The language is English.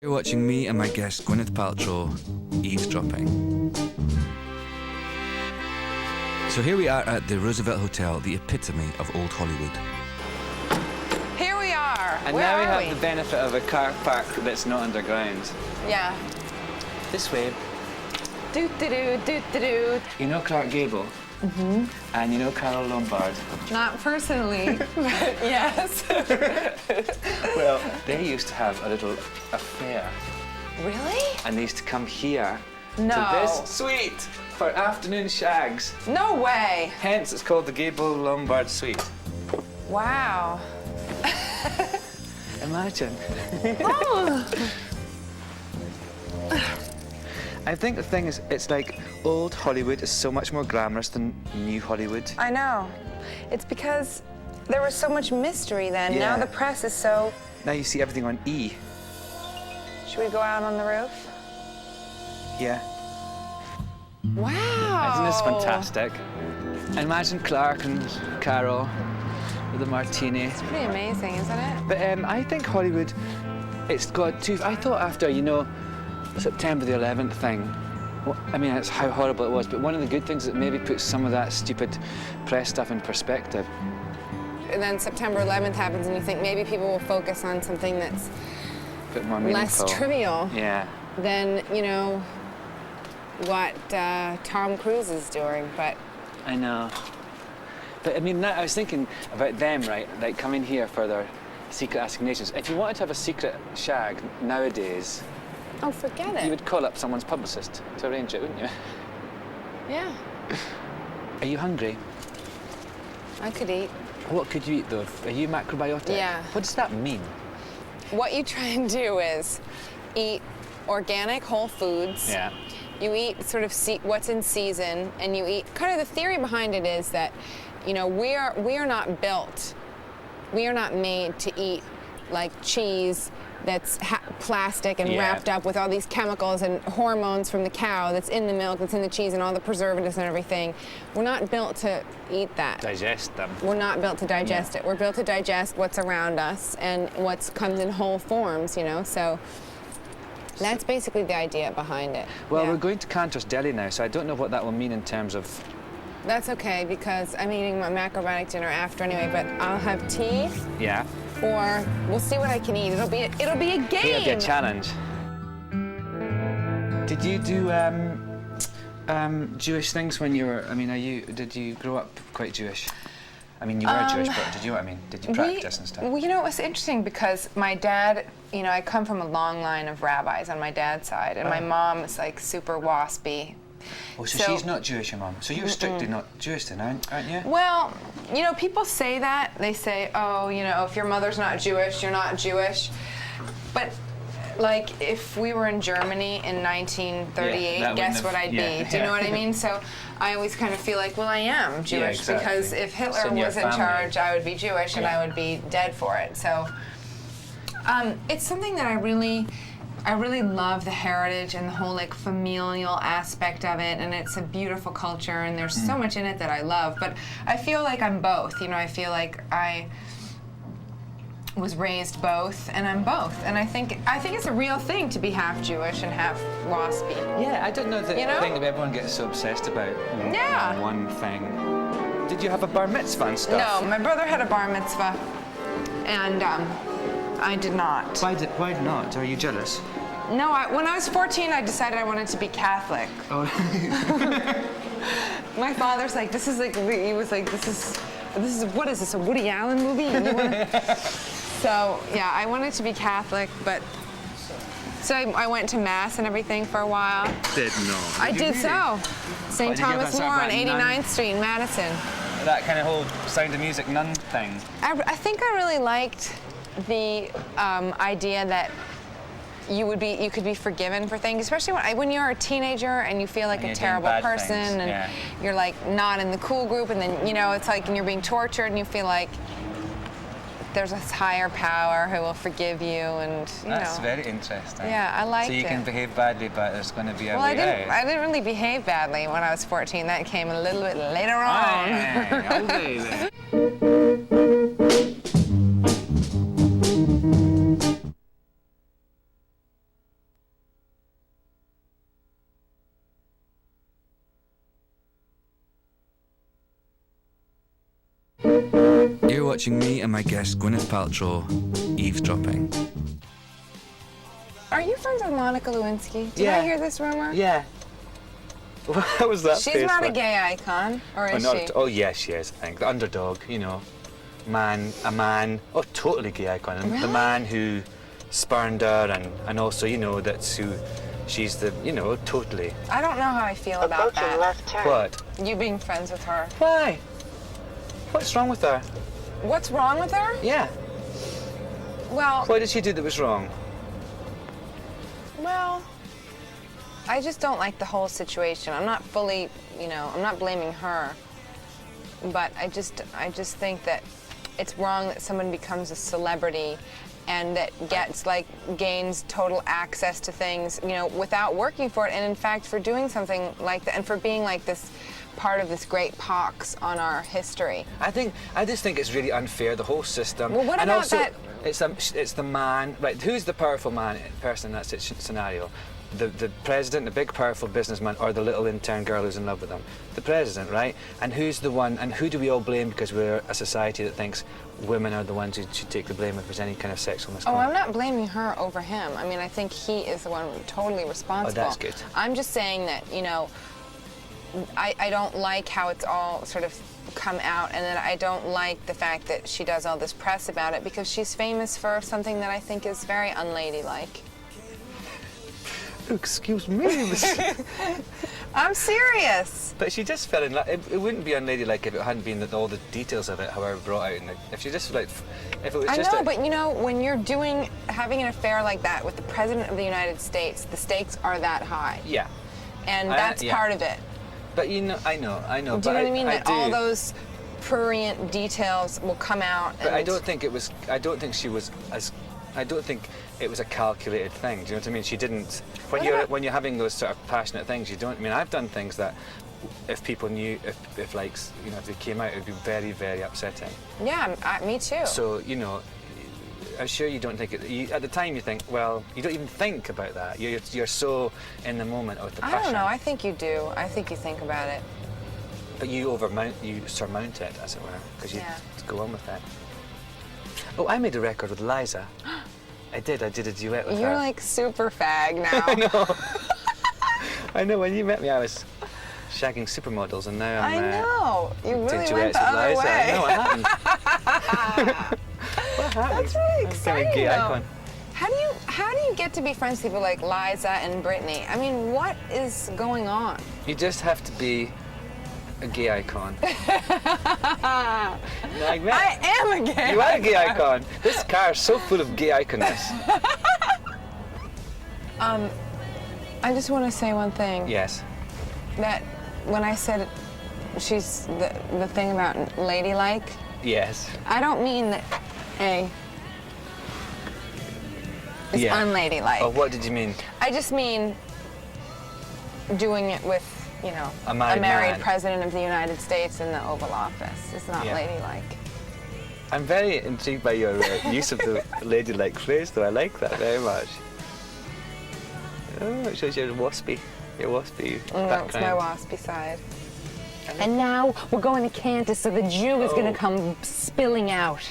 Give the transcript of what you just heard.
You're watching me and my guest Gwyneth Paltrow, Eavesdropping. So here we are at the Roosevelt Hotel, the epitome of old Hollywood. Here we are. And Where now we are have the benefit of a car park that's not underground. Yeah. This way. Do. You know Clark Gable? Mm-hmm. And you know Carol Lombard? Not personally, but yes. Well, they used to have a little affair. Really? And they used to come here No. to this suite for afternoon shags. No way. Hence, it's called the Gable Lombard Suite. Wow. Imagine. Oh. I think the thing is, it's like old Hollywood is so much more glamorous than new Hollywood. I know. It's because there was so much mystery then. Yeah. Now the press is so... Now you see everything on E. Should we go out on the roof? Yeah. Wow. Isn't this fantastic? Imagine Clark and Carol with a martini. It's pretty amazing, isn't it? But I think Hollywood, it's got two... I thought after, you know, September the 11th thing, well, I mean, it's how horrible it was, but one of the good things is it maybe puts some of that stupid press stuff in perspective. And then September 11th happens and you think maybe people will focus on something that's A bit more less meaningful. trivial Yeah. than, you know, what Tom Cruise is doing, but... I know. But I mean, I was thinking about them, right? Like coming here for their secret assignations. If you wanted to have a secret shag nowadays, Oh, forget it. you would call up someone's publicist to arrange it, wouldn't you? Yeah, Are you hungry? I could eat. What could you eat though? Are you macrobiotic? Yeah. What does that mean? What you try and do is eat organic whole foods. Yeah. You eat sort of what's in season, and you eat, kind of the theory behind it is that, you know, we are not built, we are not made to eat like cheese that's plastic and Yeah. wrapped up with all these chemicals and hormones from the cow that's in the milk, that's in the cheese, and all the preservatives and everything. We're not built to eat that. Digest them. We're not built to digest it. We're built to digest what's around us and what comes in whole forms, you know, so that's basically the idea behind it. Well, Yeah. we're going to Cantor's Deli now, so I don't know what that will mean in terms of... That's okay, because I'm eating my macrobiotic dinner after anyway, but I'll have tea, Yeah. or we'll see what I can eat. It'll be a game. It'll be a challenge. Did you do Jewish things when you were... I mean, did you grow up quite Jewish? I mean, you were Jewish, but did you know what I mean? Did you practice and stuff? Well, you know, it was interesting because my dad, you know, I come from a long line of rabbis on my dad's side, and my mom is like super waspy. Oh, so she's not Jewish, your mum. So you're strictly not Jewish then, aren't you? Well, you know, people say that. They say, oh, you know, if your mother's not Jewish, you're not Jewish. But, like, if we were in Germany in 1938, Yeah, guess what I'd be? Do you know what I mean? So I always kind of feel like, well, I am Jewish, exactly. because if Hitler in your was in family. charge, I would be Jewish and Yeah. I would be dead for it. So it's something that I really love, the heritage and the whole like familial aspect of it, and it's a beautiful culture, and there's so much in it that I love. But I feel like I'm both. You know, I feel like I was raised both, and I'm both. And I think it's a real thing to be half Jewish and half waspy. Yeah, I don't know the You know? thing that everyone gets so obsessed about. Yeah. One thing. Did you have a bar mitzvah and stuff? No, my brother had a bar mitzvah, and I did not. Why not? Are you jealous? No, when I was 14, I decided I wanted to be Catholic. Oh. My father's like, he was like, this is, what is this, a Woody Allen movie? And you wanna... So, yeah, I wanted to be Catholic, but, so I went to Mass and everything for a while. Did not. I did so. St. Did you have Thomas that sort of More on like 89th Street in Madison. That kind of whole Sound of Music nun thing. I think I really liked the idea that you could be forgiven for things, especially when you're a teenager and you feel like And a you're doing terrible bad person, things, and yeah. you're like not in the cool group, and then, you know, it's like, and you're being tortured, and you feel like there's a higher power who will forgive you, and you That's know. very interesting. Yeah, I liked So you it. can behave badly, but there's going to be a Well, way out. I didn't really behave badly when I was 14. That came a little bit later on. Aye, baby. watching me and my guest Gwyneth Paltrow eavesdropping. Are you friends with Monica Lewinsky? Did I hear this rumor? Yeah. What was that? She's not a gay icon, or is she? Oh, yes, she is, I think. The underdog, you know. A man. Oh, totally gay icon. Really? The man who spurned her, and also, you know, that's who. She's the, you know, totally. I don't know how I feel about that. Left turn. What? You being friends with her. Why? What's wrong with her? What's wrong with her? Yeah. Well, What did she do that was wrong? well, I just don't like the whole situation. I'm not fully, you know, I'm not blaming her, but I just think that it's wrong that someone becomes a celebrity and that gains total access to things, you know, without working for it, and in fact for doing something like that and for being like this part of this great pox on our history. I just think it's really unfair, the whole system. Well, what and about also, that? It's the man, right? Who's the powerful person in that scenario? The president, the big powerful businessman, or the little intern girl who's in love with him? The president, right? And who's the one? And who do we all blame because we're a society that thinks women are the ones who should take the blame if there's any kind of sexual Oh, misconduct? I'm not blaming her over him. I mean, I think he is the one totally responsible. Oh, that's good. I'm just saying that, you know, I don't like how it's all sort of come out, and that I don't like the fact that she does all this press about it because she's famous for something that I think is very unladylike. Excuse me. I'm serious. But she just fell in love. It wouldn't be unladylike if it hadn't been that all the details of it, however, brought out. If she just if it was I just. know, but you know, when you're having an affair like that with the President of the United States, the stakes are that high. Yeah. And that's part of it. But you know, I know. Do you know what I mean? That all those prurient details will come out. But I don't think it was. I don't think she was as. I don't think it was a calculated thing. Do you know what I mean? She didn't. When you're having those sort of passionate things, you don't. I mean, I've done things that, if people knew, if like, you know, if they came out, it would be very, very upsetting. Yeah, me too. So you know, I'm sure you don't think it. At the time, you think, well, you don't even think about that. You're so in the moment with the passion. I don't know. I think you do. I think you think about it. But you surmount it, as it were, because you go on with it. Oh, I made a record with Liza. I did a duet with her. You're like super fag now. I know. I know, when you met me I was shagging supermodels, and now I'm I know. You really doing went duets the with other Liza. way. No, what happened? What happened? That's really I'm kind exciting, of gay though. icon. How do you get to be friends with people like Liza and Britney? I mean, what is going on? You just have to be a gay icon. Like that. I am a gay You are a icon. gay icon. This car is so full of gay iconness. I just want to say one thing. Yes. That when I said she's the thing about ladylike, Yes. I don't mean that it's unladylike. Oh, what did you mean? I just mean doing it with, you know, A married man. president of the United States in the Oval Office. It's not Yeah. ladylike. I'm very intrigued by your use of the ladylike phrase, though. I like that very much. Oh, it shows your waspy background. It's my waspy side. And now we're going to Cantus, so the Jew is going to come spilling out.